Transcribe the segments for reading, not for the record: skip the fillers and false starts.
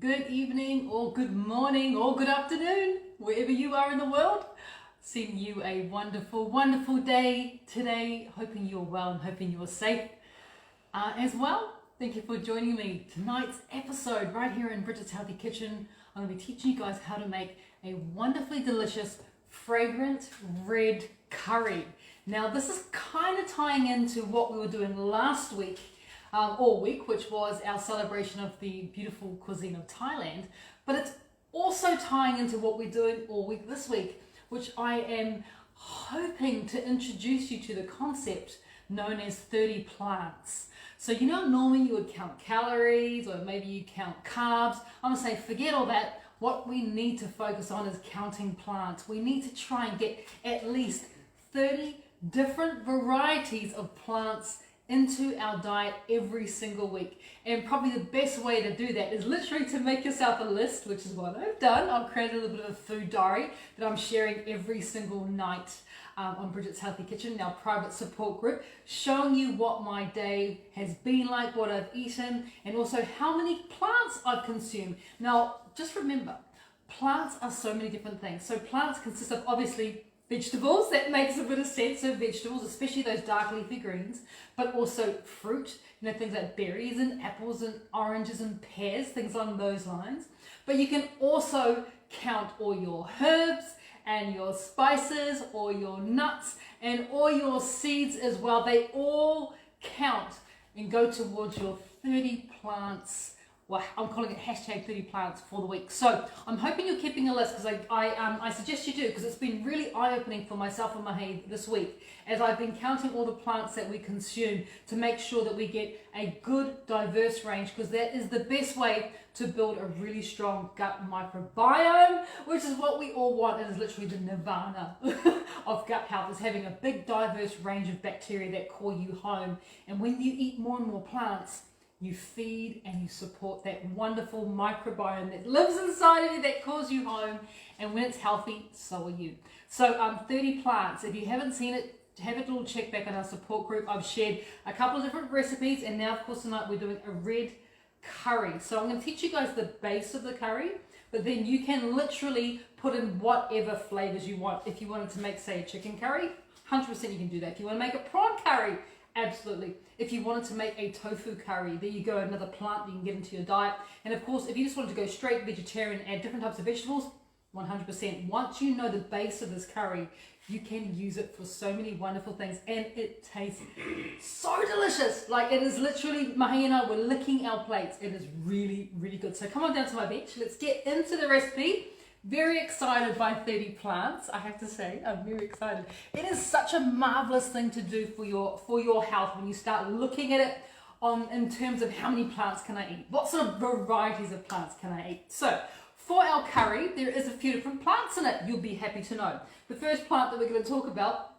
Good evening or good morning or good afternoon, wherever you are in the world. Sending you a wonderful, wonderful day today. Hoping you're well and hoping you're safe as well. Thank you for joining me. Tonight's episode right here in Bridget's Healthy Kitchen, I'm going to be teaching you guys how to make a wonderfully delicious, fragrant red curry. Now this is kind of tying into what we were doing last week, all week, which was our celebration of the beautiful cuisine of Thailand, but it's also tying into what we're doing all week this week, which I am hoping to introduce you to the concept known as 30 plants. So you know, normally you would count calories or maybe you count carbs. I'm gonna say forget all that. What we need to focus on is counting plants. We need to try and get at least 30 different varieties of plants into our diet every single week. And probably the best way to do that is literally to make yourself a list, which is what I've done. I've created a little bit of a food diary that I'm sharing every single night on Bridget's Healthy Kitchen, our private support group, showing you what my day has been like, what I've eaten, and also how many plants I've consumed. Now, just remember, plants are so many different things. So plants consist of obviously vegetables, that makes a bit of sense, so vegetables, especially those dark leafy greens, but also fruit, things like berries and apples and oranges and pears, things along those lines. But you can also count all your herbs and your spices, or your nuts and all your seeds as well. They all count and go towards your 30 plants. Well, I'm calling it hashtag 30 plants for the week. So I'm hoping you're keeping a list, because I suggest you do, because it's been really eye-opening for myself and Mahi this week as I've been counting all the plants that we consume to make sure that we get a good diverse range, because that is the best way to build a really strong gut microbiome, which is what we all want. It is literally the nirvana of gut health, is having a big diverse range of bacteria that call you home. And when you eat more and more plants, you feed and you support that wonderful microbiome that lives inside of you, that calls you home. And when it's healthy, so are you. So 30 plants. If you haven't seen it, have a little check back on our support group. I've shared a couple of different recipes, and now of course tonight we're doing a red curry. So I'm going to teach you guys the base of the curry, but then you can literally put in whatever flavors you want. If you wanted to make, say, a chicken curry, 100% you can do that. If you want to make a prawn curry, absolutely. If you wanted to make a tofu curry, there you go, another plant you can get into your diet. And of course, if you just wanted to go straight vegetarian, add different types of vegetables, 100%. Once you know the base of this curry, you can use it for so many wonderful things, and it tastes so delicious. Like, it is literally, Mahi and I were licking our plates. It is really, really good. So come on down to my bench. Let's get into the recipe. Very excited by 30 plants, I have to say. I'm very excited. It is such a marvelous thing to do for your health when you start looking at it in terms of how many plants can I eat? What sort of varieties of plants can I eat? So for our curry, there is a few different plants in it, you'll be happy to know. The first plant that we're going to talk about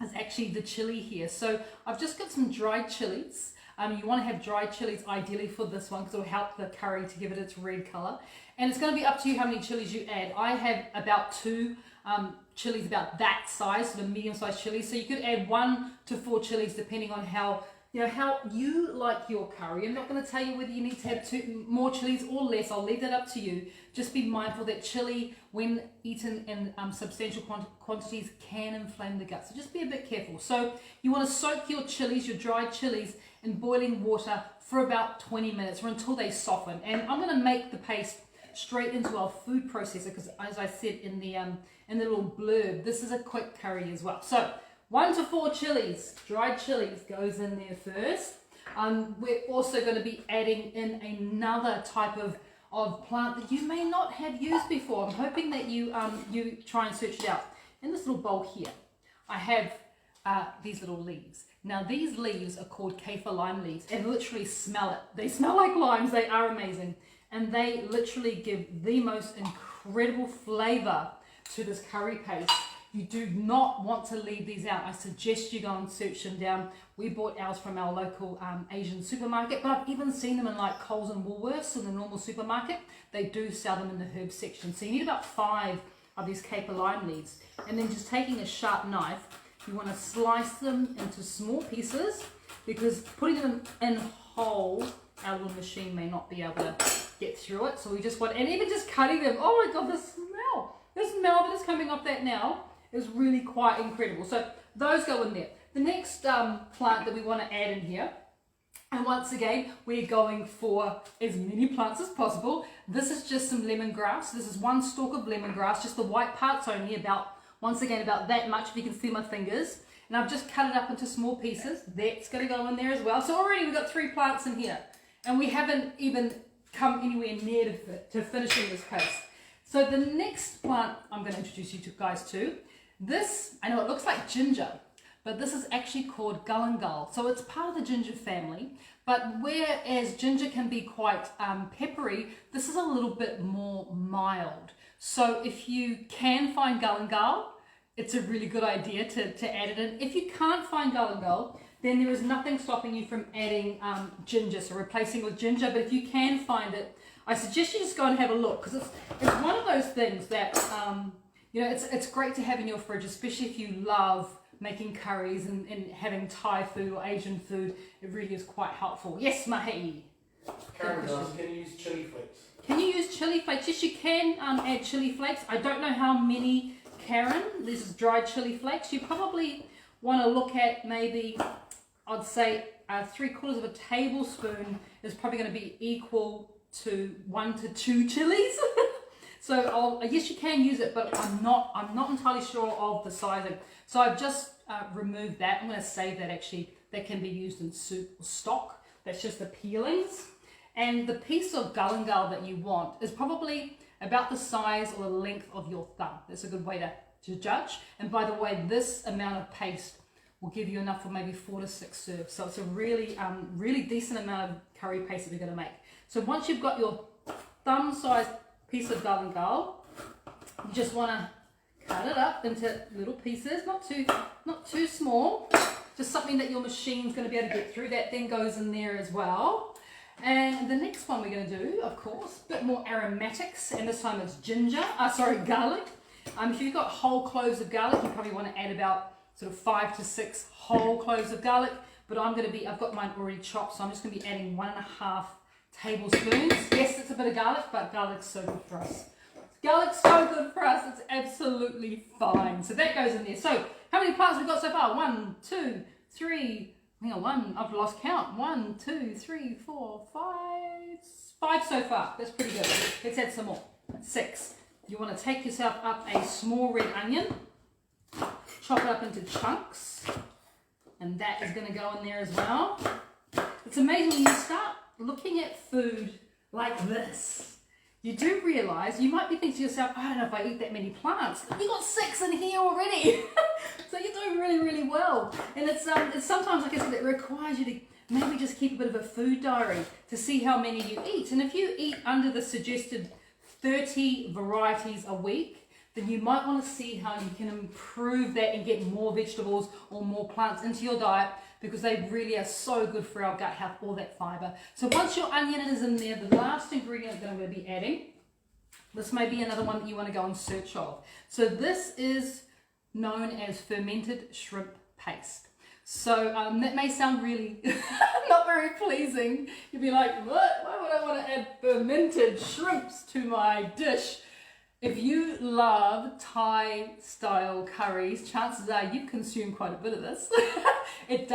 is actually the chili here. So I've just got some dried chilies. You want to have dried chilies ideally for this one, because it will help the curry to give it its red color. And it's going to be up to you how many chilies you add. I have about 2 chilies about that size, sort of medium-sized chilies. So you could add 1 to 4 chilies depending on how you like your curry. I'm not going to tell you whether you need to have more chilies or less. I'll leave that up to you. Just be mindful that chili, when eaten in substantial quantities, can inflame the gut. So just be a bit careful. So you want to soak your chilies, your dried chilies, in boiling water for about 20 minutes or until they soften. And I'm going to make the paste straight into our food processor, because as I said in the little blurb, this is a quick curry as well. So 1 to 4 chilies, dried chilies, goes in there first. We're also going to be adding in another type of plant that you may not have used before. I'm hoping that you try and search it out. In this little bowl here, I have these little leaves. Now these leaves are called kaffir lime leaves, and literally smell it. They smell like limes. They are amazing. And they literally give the most incredible flavor to this curry paste. You do not want to leave these out. I suggest you go and search them down. We bought ours from our local Asian supermarket, but I've even seen them in like Coles and Woolworths in the normal supermarket. They do sell them in the herb section. So you need about 5 of these kaffir lime leaves. And then just taking a sharp knife, you want to slice them into small pieces, because putting them in whole, our little machine may not be able to get through it. So we just want, and even just cutting them, oh my God, the smell that is coming off that now is really quite incredible. So those go in there. The next plant that we want to add in here, and once again, we're going for as many plants as possible. This is just some lemongrass. This is one stalk of lemongrass, just the white parts only, about, once again, about that much, if you can see my fingers. And I've just cut it up into small pieces. That's going to go in there as well. So already we've got 3 plants in here. And we haven't even come anywhere near to finishing this paste. So the next plant I'm going to introduce you guys to, this, I know it looks like ginger, but this is actually called galangal. So it's part of the ginger family, but whereas ginger can be quite peppery, this is a little bit more mild. So if you can find galangal, it's a really good idea to add it in. If you can't find galangal, then there is nothing stopping you from adding ginger, so replacing it with ginger. But if you can find it, I suggest you just go and have a look, because it's one of those things that, you know, it's great to have in your fridge, especially if you love making curries and having Thai food or Asian food. It really is quite helpful. Yes, Mahi? Karen asks, can you use chili flakes? Can you use chili flakes? Yes, you can add chili flakes. I don't know how many, Karen. This is dried chili flakes. You probably want to look at maybe, I'd say 3/4 of a tablespoon is probably going to be equal to 1 to 2 chilies. So yes, you can use it, but I'm not entirely sure of the sizing. So I've just removed that. I'm going to save that actually. That can be used in soup or stock. That's just the peelings. And the piece of galangal that you want is probably about the size or the length of your thumb. That's a good way to judge. And by the way, this amount of paste will give you enough for maybe 4 to 6 serves. So it's a really, really decent amount of curry paste that we're going to make. So once you've got your thumb-sized piece of galangal, you just want to cut it up into little pieces, not too small, just something that your machine's going to be able to get through. That then goes in there as well. And the next one we're going to do, of course, a bit more aromatics, and this time it's garlic. If you've got whole cloves of garlic, you probably want to add about sort of 5 to 6 whole cloves of garlic, but I've got mine already chopped, so I'm just going to be adding 1.5 tablespoons. Yes, it's a bit of garlic, but garlic's so good for us. Garlic's so good for us, it's absolutely fine. So that goes in there. So how many plants have we got so far? 1, 2, 3, I've lost count. 1, 2, 3, 4, 5 so far. That's pretty good. Let's add some more. 6. You want to take yourself up a small red onion, chop it up into chunks, and that is going to go in there as well. It's amazing when you start looking at food like this. You do realise, you might be thinking to yourself, I don't know if I eat that many plants. You got 6 in here already. So you're doing really, really well. And it's sometimes, like I said, it requires you to maybe just keep a bit of a food diary to see how many you eat. And if you eat under the suggested 30 varieties a week, then you might want to see how you can improve that and get more vegetables or more plants into your diet, because they really are so good for our gut health, all that fibre. So once your onion is in there, the last ingredient that I'm going to be adding, this may be another one that you want to go in search of. So this is known as fermented shrimp paste. So that may sound really not very pleasing. You'd be like, what? Why would I want to add fermented shrimps to my dish? If you love Thai style curries, chances are you've consumed quite a bit of this. It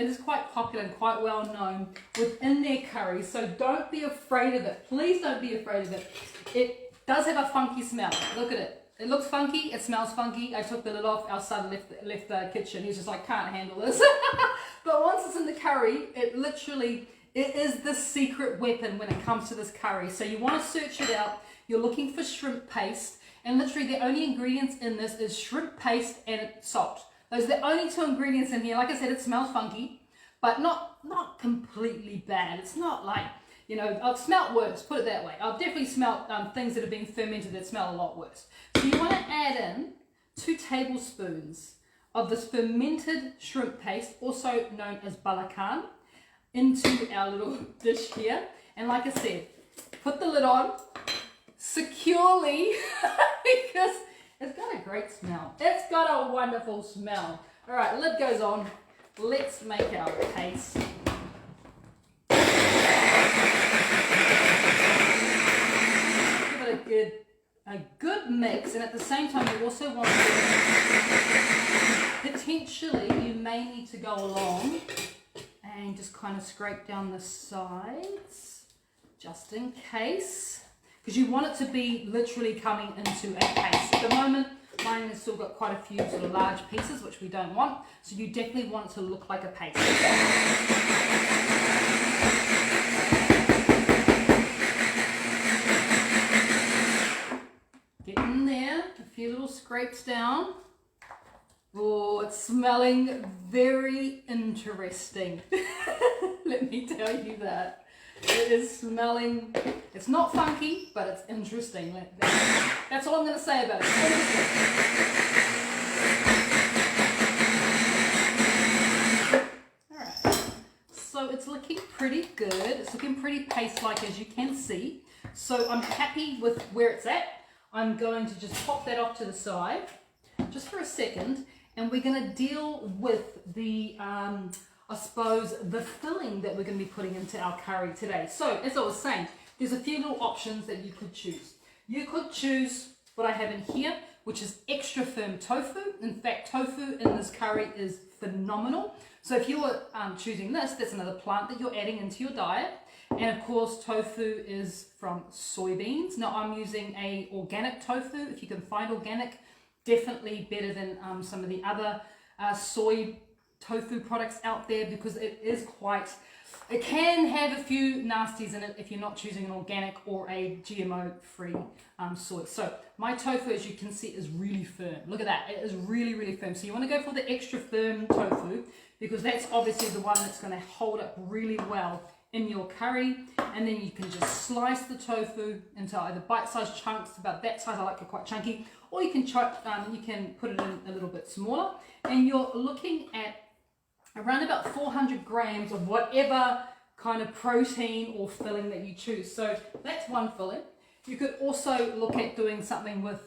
is quite popular and quite well known within their curries, so don't be afraid of it. Please don't be afraid of it. It does have a funky smell. Look at it. It looks funky, it smells funky. I took the lid off, our son left the kitchen. He's just like, can't handle this. But once it's in the curry, it is the secret weapon when it comes to this curry. So you want to search it out. You're looking for shrimp paste, and literally the only ingredients in this is shrimp paste and salt. Those are the only 2 ingredients in here. Like I said, it smells funky, but not completely bad. It's not like, you know, I've smelt worse, put it that way. I've definitely smelt things that have been fermented that smell a lot worse. So you want to add in 2 tablespoons of this fermented shrimp paste, also known as balakan, into our little dish here. And like I said, put the lid on securely because it's got a great smell. It's got a wonderful smell. All right, lid goes on. Let's make our paste. get a good mix, and at the same time you also want to, potentially you may need to go along and just kind of scrape down the sides just in case, because you want it to be literally coming into a paste. At the moment mine has still got quite a few sort of large pieces which we don't want, so you definitely want it to look like a paste. Get in there, a few little scrapes down. Oh, it's smelling very interesting. Let me tell you that. It is smelling, it's not funky, but it's interesting. That's all I'm going to say about it. Alright, so it's looking pretty good. It's looking pretty paste-like, as you can see. So I'm happy with where it's at. I'm going to just pop that off to the side just for a second, and we're going to deal with the I suppose the filling that we're going to be putting into our curry today. So as I was saying, there's a few little options that you could choose. You could choose what I have in here, which is extra firm tofu. In fact, tofu in this curry is phenomenal. So if you were choosing this, that's another plant that you're adding into your diet. And of course, tofu is from soybeans. Now I'm using a organic tofu. If you can find organic, definitely better than some of the other soy tofu products out there, because it can have a few nasties in it if you're not choosing an organic or a GMO free soy. So my tofu, as you can see, is really firm. Look at that, it is really, really firm. So you want to go for the extra firm tofu, because that's obviously the one that's going to hold up really well in your curry. And then you can just slice the tofu into either bite-sized chunks, about that size. I like it quite chunky, or you can you can put it in a little bit smaller, and you're looking at around about 400 grams of whatever kind of protein or filling that you choose. So that's one filling. You could also look at doing something with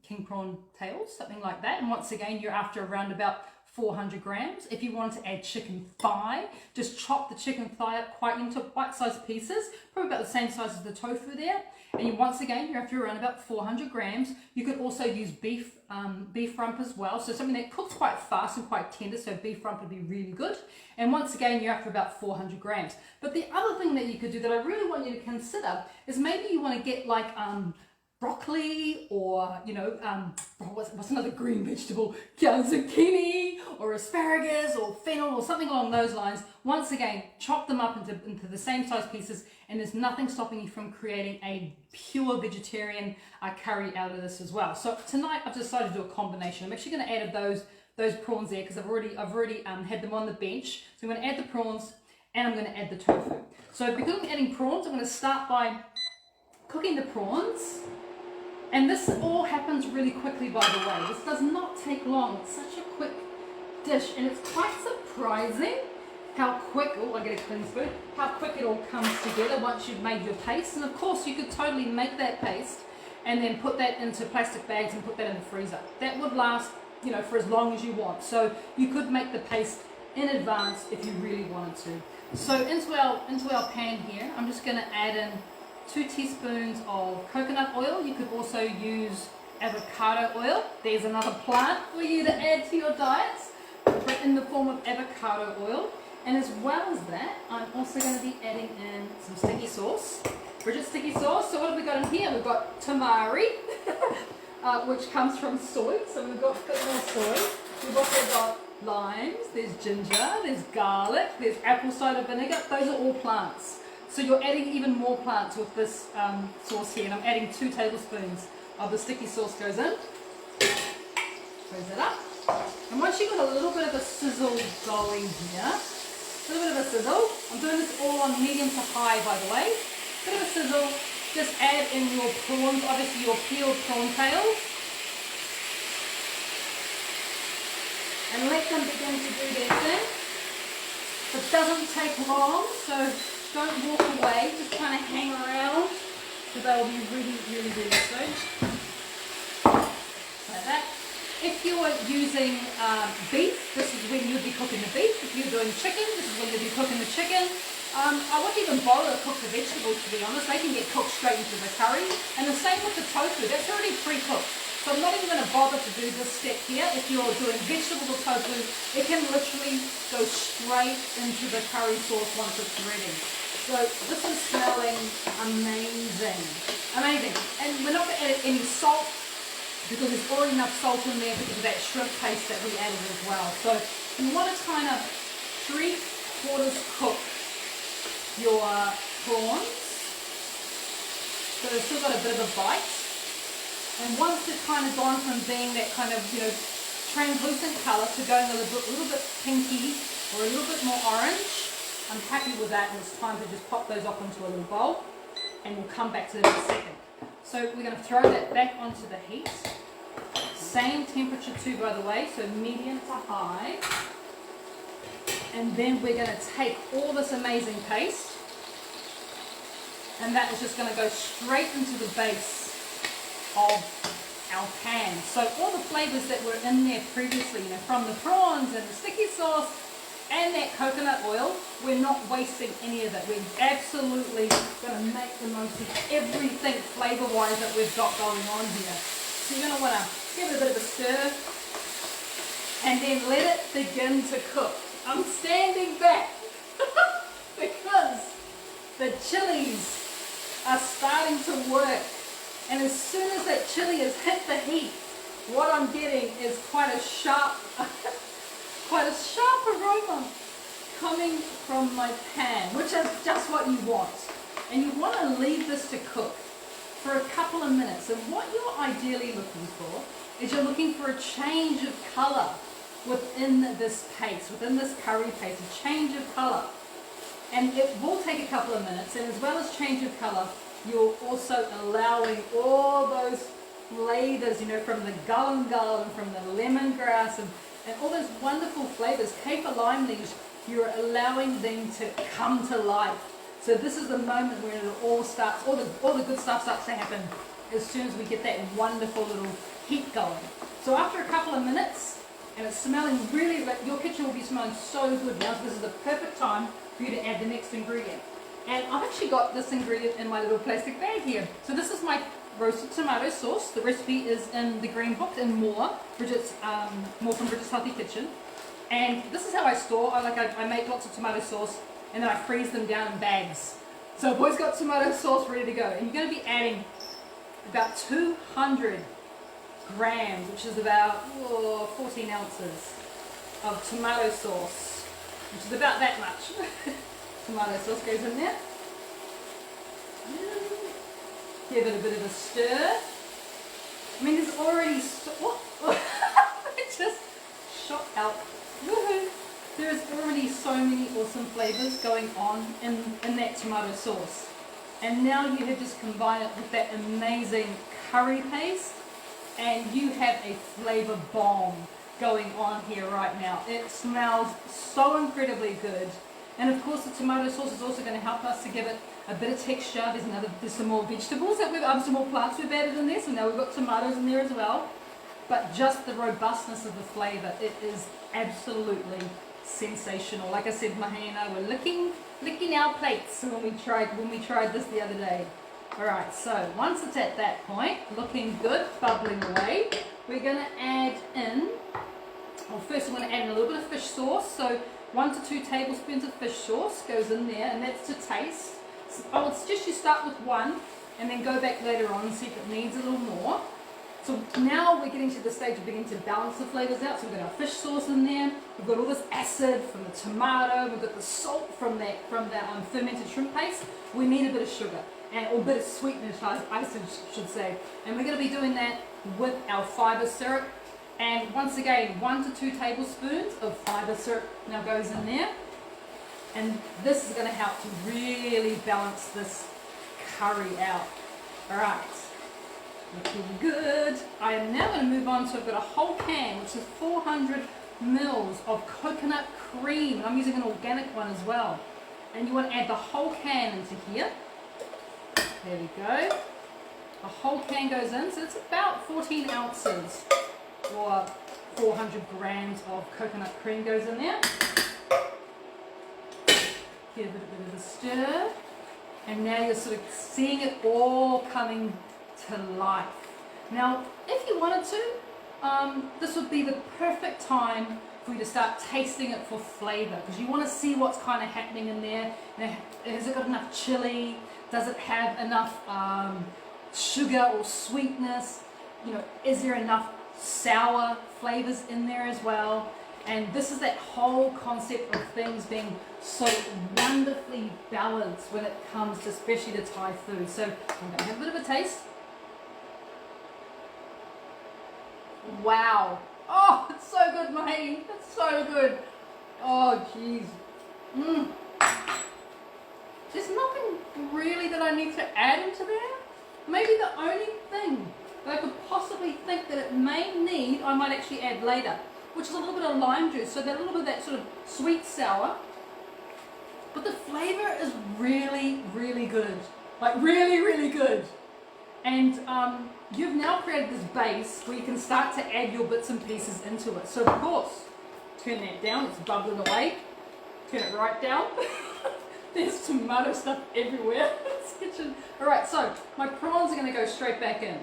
king prawn tails, something like that. And once again, you're after around about 400 grams. If you want to add chicken thigh, just chop the chicken thigh up quite into bite-sized pieces, probably about the same size as the tofu there. And once again, you're after around about 400 grams. You could also use beef rump as well, so something that cooks quite fast and quite tender, so beef rump would be really good. And once again, you're after about 400 grams. But the other thing that you could do that I really want you to consider is maybe you want to get like broccoli, or what's another green vegetable, zucchini or asparagus or fennel or something along those lines. Once again, chop them up into the same size pieces, and there's nothing stopping you from creating a pure vegetarian curry out of this as well. So tonight I've decided to do a combination. I'm actually going to add those prawns there, because I've already had them on the bench. So I'm going to add the prawns, and I'm going to add the tofu. So because I'm adding prawns, I'm going to start by cooking the prawns. And this all happens really quickly, by the way. This does not take long. It's such a quick dish, and it's quite surprising how quick, I get a clean spoon, how quick it all comes together once you've made your paste. And of course, you could totally make that paste and then put that into plastic bags and put that in the freezer. That would last, for as long as you want. So you could make the paste in advance if you really wanted to. So into our pan here, I'm just going to add in 2 teaspoons of coconut oil. You could also use avocado oil. There's another plant for you to add to your diets, but in the form of avocado oil. And as well as that, I'm also going to be adding in some sticky sauce, Bridget sticky sauce. So what have we got in here? We've got tamari, which comes from soy. So we've got a bit more soy. We've also got limes, there's ginger, there's garlic, there's apple cider vinegar. Those are all plants. So you're adding even more plants with this sauce here. And I'm adding 2 tablespoons of the sticky sauce goes in. Close it up. And once you've got a little bit of a sizzle going here, a little bit of a sizzle. I'm doing this all on medium to high, by the way. Bit of a sizzle. Just add in your prawns, obviously your peeled prawn tails. And let them begin to do their thing. It doesn't take long, so don't walk away. Just kind of hang around, because they will be really, really, really soon. Like that. If you are using beef, this is when you'd be cooking the beef. If you're doing chicken, this is when you'd be cooking the chicken. I wouldn't even bother to cook the vegetables, to be honest. They can get cooked straight into the curry. And the same with the tofu. That's already pre-cooked. So I'm not even going to bother to do this step here. If you're doing vegetable or tofu, it can literally go straight into the curry sauce once it's ready. So this is smelling amazing. Amazing. And we're not going to add any salt because there's already enough salt in there because of that shrimp paste that we added as well. So you want to kind of 3/4 cook your prawns. So they've still got a bit of a bite. And once they've kind of gone from being that kind of, translucent colour to going a little bit pinky or a little bit more orange, I'm happy with that, and it's time to just pop those off into a little bowl, and we'll come back to them in a second. So we're going to throw that back onto the heat. Same temperature too, by the way, so medium to high. And then we're going to take all this amazing paste, and that is just going to go straight into the base of our pan. So all the flavours that were in there previously, from the prawns and the sticky sauce and that coconut oil, we're not wasting any of it. We're absolutely going to make the most of everything flavour-wise that we've got going on here. So you're going to want to give it a bit of a stir and then let it begin to cook. I'm standing back because the chilies are starting to work. And as soon as that chili has hit the heat, what I'm getting is quite a sharp aroma coming from my pan, which is just what you want. And you want to leave this to cook for a couple of minutes. And what you're ideally looking for is you're looking for a change of colour within this paste, within this curry paste, a change of colour. And it will take a couple of minutes, and as well as change of colour, you're also allowing all those flavours, from the galangal and from the lemongrass and all those wonderful flavours, kaffir lime leaves, you're allowing them to come to life. So this is the moment where it all starts, all the good stuff starts to happen as soon as we get that wonderful little heat going. So after a couple of minutes, and it's smelling really, your kitchen will be smelling so good now. So this is the perfect time for you to add the next ingredient. And I've actually got this ingredient in my little plastic bag here. So this is my roasted tomato sauce. The recipe is in the green book and more from Bridget's Healthy Kitchen. And this is how I store. I make lots of tomato sauce and then I freeze them down in bags. So I've always got tomato sauce ready to go. And you're going to be adding about 200 grams, which is about 14 ounces of tomato sauce, which is about that much. Tomato sauce goes in there. Give it a bit of a stir. I mean, there's already it just shot out. Woohoo! There's already so many awesome flavors going on in that tomato sauce. And now you have just combined it with that amazing curry paste, and you have a flavor bomb going on here right now. It smells so incredibly good. And of course the tomato sauce is also going to help us to give it a bit of texture. There's some more vegetables some more plants we've added in there, so now we've got tomatoes in there as well. But just the robustness of the flavour, it is absolutely sensational. Like I said, Mahane and I were licking our plates when we tried this the other day. Alright, so once it's at that point, looking good, bubbling away, we're going to add in, first we're going to add in a little bit of fish sauce. So 1 to 2 tablespoons of fish sauce goes in there, and that's to taste. So I would suggest you start with 1 and then go back later on and see if it needs a little more. So now we're getting to the stage of beginning to balance the flavours out. So we've got our fish sauce in there, we've got all this acid from the tomato, we've got the salt from that fermented shrimp paste. We need a bit of sugar, or a bit of sweetness, I should say. And we're going to be doing that with our fibre syrup. And once again, 1 to 2 tablespoons of fibre syrup now goes in there. And this is going to help to really balance this curry out. Alright, looking good. I am now going to move on. So I've got a whole can, which is 400 mils of coconut cream. I'm using an organic one as well. And you want to add the whole can into here. There we go. A whole can goes in, so it's about 14 ounces. Or 400 grams of coconut cream goes in there. Give it a bit of a stir. And now you're sort of seeing it all coming to life. Now, if you wanted to, this would be the perfect time for you to start tasting it for flavour, because you want to see what's kind of happening in there. Now, has it got enough chili? Does it have enough sugar or sweetness? You know, is there enough sour flavours in there as well? And this is that whole concept of things being so wonderfully balanced when it comes to especially to Thai food. So I'm going to have a bit of a taste. Wow. Oh, it's so good, mate. It's so good. Oh, jeez. There's nothing really that I need to add into there. Maybe the only thing that I could possibly think that it may need, I might actually add later, which is a little bit of lime juice. So that a little bit of that sort of sweet sour. But the flavour is really, really good. Like really, really good. And you've now created this base where you can start to add your bits and pieces into it. So of course, turn that down, it's bubbling away. Turn it right down. There's tomato stuff everywhere in this kitchen. Alright, so my prawns are going to go straight back in.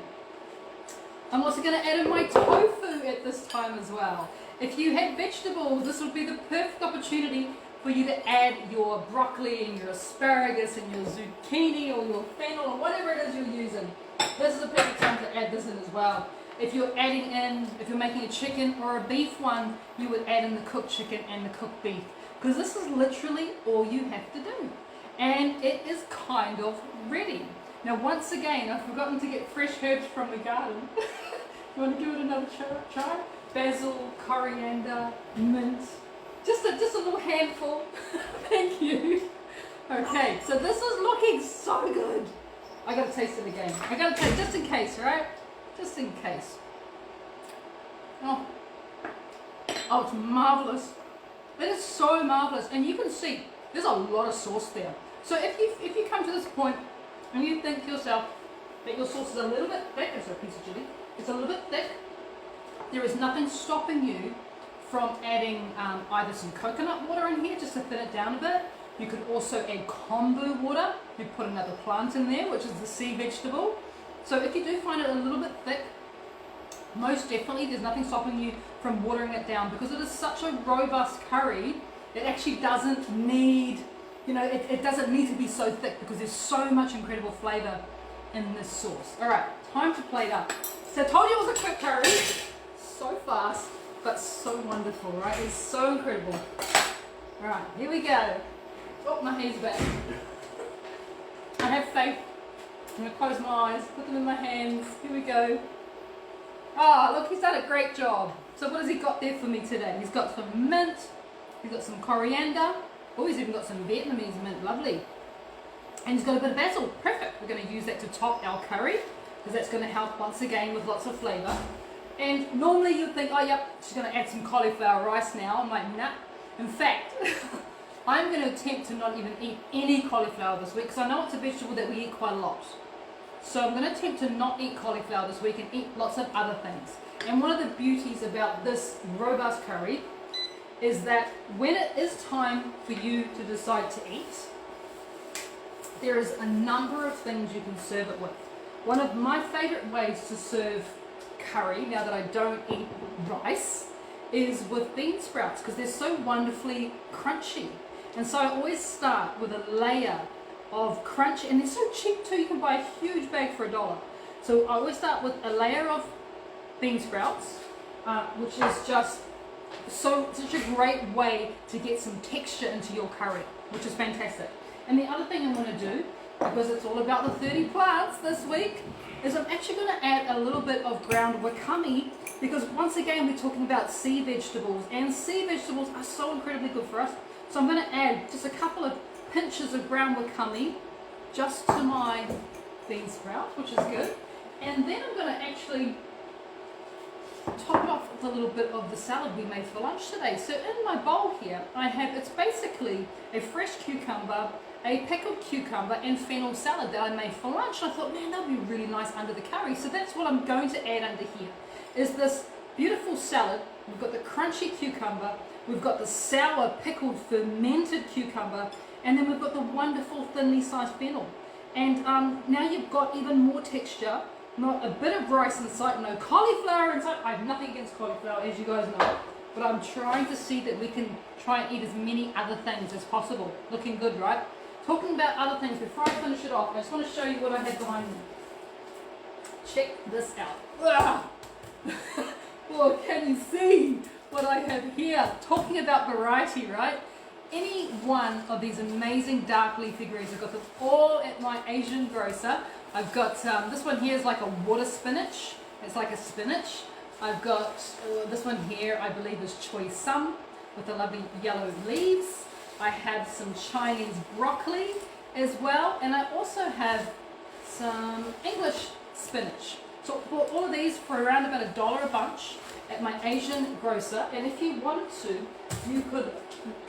I'm also going to add in my tofu at this time as well. If you had vegetables, this would be the perfect opportunity for you to add your broccoli and your asparagus and your zucchini or your fennel or whatever it is you're using. This is a perfect time to add this in as well. If you're adding in, if you're making a chicken or a beef one, you would add in the cooked chicken and the cooked beef. Because this is literally all you have to do. And it is kind of ready. Now once again, I've forgotten to get fresh herbs from the garden. You want to give it another try? Basil, coriander, mint. Just a little handful. Thank you. Okay, so this is looking so good. I gotta taste it again. I gotta taste, just in case, right? Just in case. Oh, it's marvelous. It is so marvelous, and you can see there's a lot of sauce there. So if you come to this point and you think to yourself that your sauce is a little bit thick, it's a piece of chili. It's a little bit thick. There is nothing stopping you from adding either some coconut water in here just to thin it down a bit. You could also add kombu water. You put another plant in there, which is the sea vegetable. So if you do find it a little bit thick, most definitely there's nothing stopping you from watering it down, because it is such a robust curry. It actually doesn't need, it doesn't need to be so thick, because there's so much incredible flavour in this sauce. All right, time to plate up. So I told you it was a quick curry. So fast, but so wonderful, right? It's so incredible. All right, here we go. Oh, my hair's back. I have faith. I'm going to close my eyes, put them in my hands. Here we go. Ah, look, he's done a great job. So what has he got there for me today? He's got some mint. He's got some coriander. Oh, he's even got some Vietnamese mint. Lovely. And he's got a bit of basil. Perfect. We're going to use that to top our curry, because that's going to help once again with lots of flavour. And normally you'd think, oh, yep, she's going to add some cauliflower rice now. I'm like, nah. In fact, I'm going to attempt to not even eat any cauliflower this week, because I know it's a vegetable that we eat quite a lot. So I'm going to attempt to not eat cauliflower this week and eat lots of other things. And one of the beauties about this robust curry is that when it is time for you to decide to eat, there is a number of things you can serve it with. One of my favourite ways to serve curry, now that I don't eat rice, is with bean sprouts, because they're so wonderfully crunchy. And so I always start with a layer of crunch, and they're so cheap too. You can buy a huge bag for $1. So I always start with a layer of bean sprouts, which is just such a great way to get some texture into your curry, which is fantastic. And the other thing I'm going to do, because it's all about the 30 plants this week, is I'm actually going to add a little bit of ground wakame, because once again we're talking about sea vegetables, and sea vegetables are so incredibly good for us. So I'm going to add just a couple of pinches of ground wakame just to my bean sprouts, which is good. And then I'm going to actually top it off with a little bit of the salad we made for lunch today. So in my bowl here, I have, it's basically a fresh cucumber, a pickled cucumber and fennel salad that I made for lunch. I thought, man, that would be really nice under the curry. So that's what I'm going to add under here, is this beautiful salad. We've got the crunchy cucumber, we've got the sour pickled fermented cucumber, And then we've got the wonderful thinly sliced fennel. And now you've got even more texture, not a bit of rice inside, no cauliflower inside. I have nothing against cauliflower, as you guys know, but I'm trying to see that we can try and eat as many other things as possible. Looking good, right? Talking about other things, before I finish it off, I just want to show you what I have behind me. Check this out. Oh, can you see what I have here? Talking about variety, right? Any one of these amazing dark leafy greens, I've got them all at my Asian grocer. I've got this one here is like a water spinach. It's like a spinach. I've got this one here, I believe is choy sum with the lovely yellow leaves. I have some Chinese broccoli as well, and I also have some English spinach. So I bought all of these for around about $1 a bunch at my Asian grocer, and if you wanted to, you could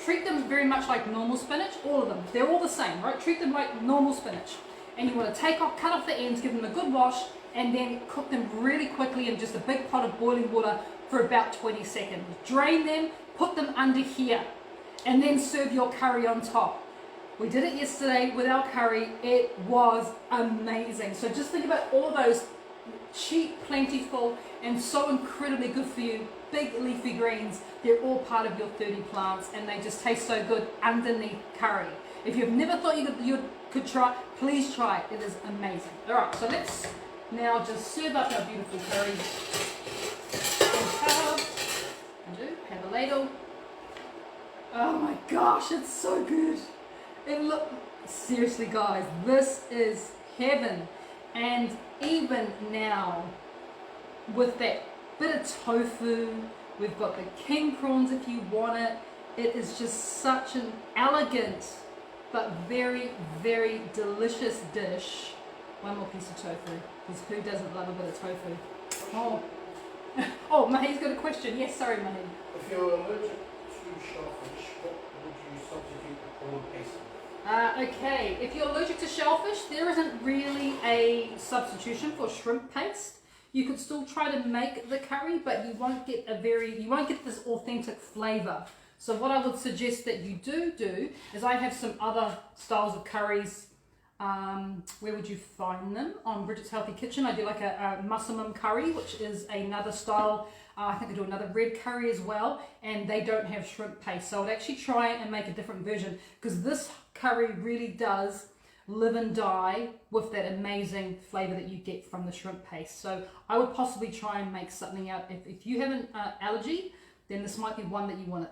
treat them very much like normal spinach, all of them. They're all the same, right? Treat them like normal spinach. And you want to cut off the ends, give them a good wash, and then cook them really quickly in just a big pot of boiling water for about 20 seconds. Drain them, put them under here, and then serve your curry on top. We did it yesterday with our curry. It was amazing. So just think about all those cheap, plentiful, and so incredibly good for you big leafy greens. They're all part of your 30 plants, and they just taste so good underneath curry. If you've never thought you could try, please try it. It is amazing. All right, so let's now just serve up our beautiful curry. Have a ladle. Oh my gosh, it's so good. Seriously guys, this is heaven. And even now, with that bit of tofu, we've got the king prawns if you want it. It is just such an elegant but very, very delicious dish. One more piece of tofu, because who doesn't love a bit of tofu? Oh, oh, Mahi's got a question. Yes, sorry, Mahi. If you're allergic to shellfish, what would you substitute the prawn paste with? Okay, if you're allergic to shellfish, there isn't really a substitution for shrimp paste. You could still try to make the curry, but you won't get this authentic flavour. So what I would suggest that you do is, I have some other styles of curries. Where would you find them? On Bridget's Healthy Kitchen. I do like a mussumum curry, which is another style. I think I do another red curry as well, and they don't have shrimp paste. So I would actually try and make a different version, because this curry really does live and die with that amazing flavour that you get from the shrimp paste. So I would possibly try and make something out. If you have an allergy, then this might be one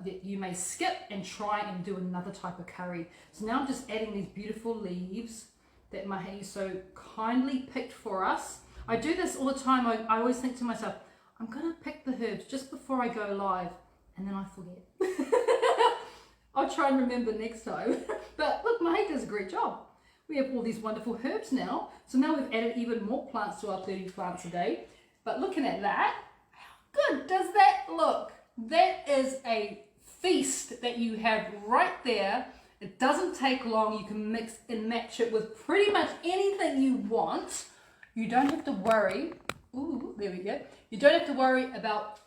that you may skip and try and do another type of curry. So now I'm just adding these beautiful leaves that Mahi so kindly picked for us. I do this all the time. I always think to myself, I'm going to pick the herbs just before I go live, and then I forget. I'll try and remember next time. But look, Mahi does a great job. We have all these wonderful herbs now. So now we've added even more plants to our 30 plants a day. But looking at that, how good does that look? That is a feast that you have right there. It doesn't take long. You can mix and match it with pretty much anything you want. You don't have to worry. Ooh, there we go. You don't have to worry about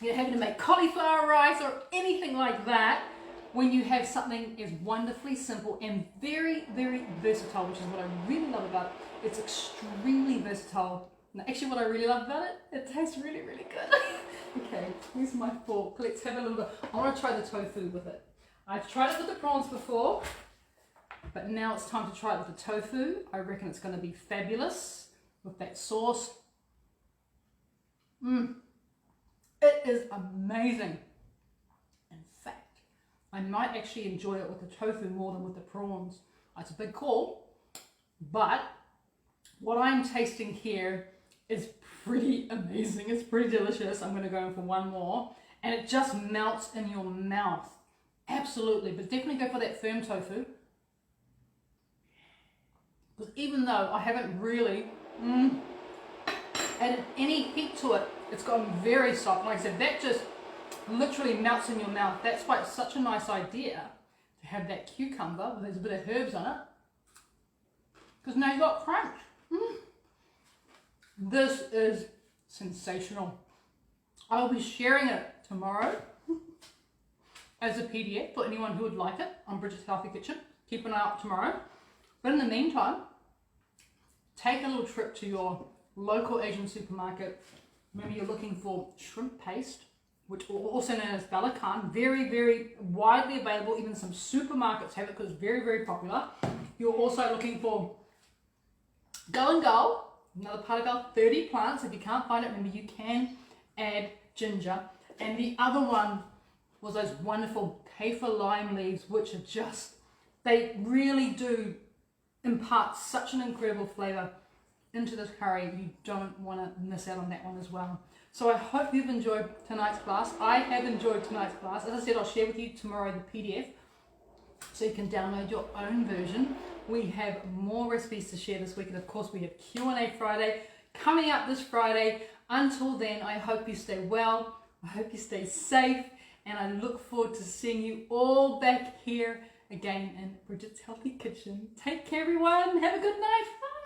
having to make cauliflower rice or anything like that, when you have something as wonderfully simple and very, very versatile, which is what I really love about it. It's extremely versatile. Now, actually, what I really love about it, it tastes really, really good. Okay, here's my fork. Let's have a little bit. I want to try the tofu with it. I've tried it with the prawns before, but now it's time to try it with the tofu. I reckon it's going to be fabulous with that sauce. It is amazing. In fact, I might actually enjoy it with the tofu more than with the prawns. It's a big call, but what I'm tasting here is pretty amazing. It's pretty delicious. I'm going to go in for one more, and it just melts in your mouth. Absolutely, but definitely go for that firm tofu, because even though I haven't really added any heat to it, it's gotten very soft. Like I said, that just literally melts in your mouth. That's why it's such a nice idea to have that cucumber with a bit of herbs on it, because now you've got crunch. This is sensational. I'll be sharing it tomorrow as a PDF for anyone who would like it on Bridget's Healthy Kitchen. keep an eye out tomorrow. But in the meantime, take a little trip to your local Asian supermarket. Maybe you're looking for shrimp paste, which are also known as belacan. Very, very widely available. Even some supermarkets have it because it's very, very popular. You're also looking for Go and Go, another part of our 30 plants. If you can't find it, remember you can add ginger. And the other one was those wonderful kaffir lime leaves, which are just, they really do impart such an incredible flavour into this curry. You don't want to miss out on that one as well. So I hope you've enjoyed tonight's class. I have enjoyed tonight's class. As I said, I'll share with you tomorrow the PDF so you can download your own version. We have more recipes to share this week, and of course we have Q&A Friday coming up this Friday. Until then, I hope you stay well, I hope you stay safe, and I look forward to seeing you all back here again in Bridget's Healthy Kitchen. Take care everyone, have a good night, bye!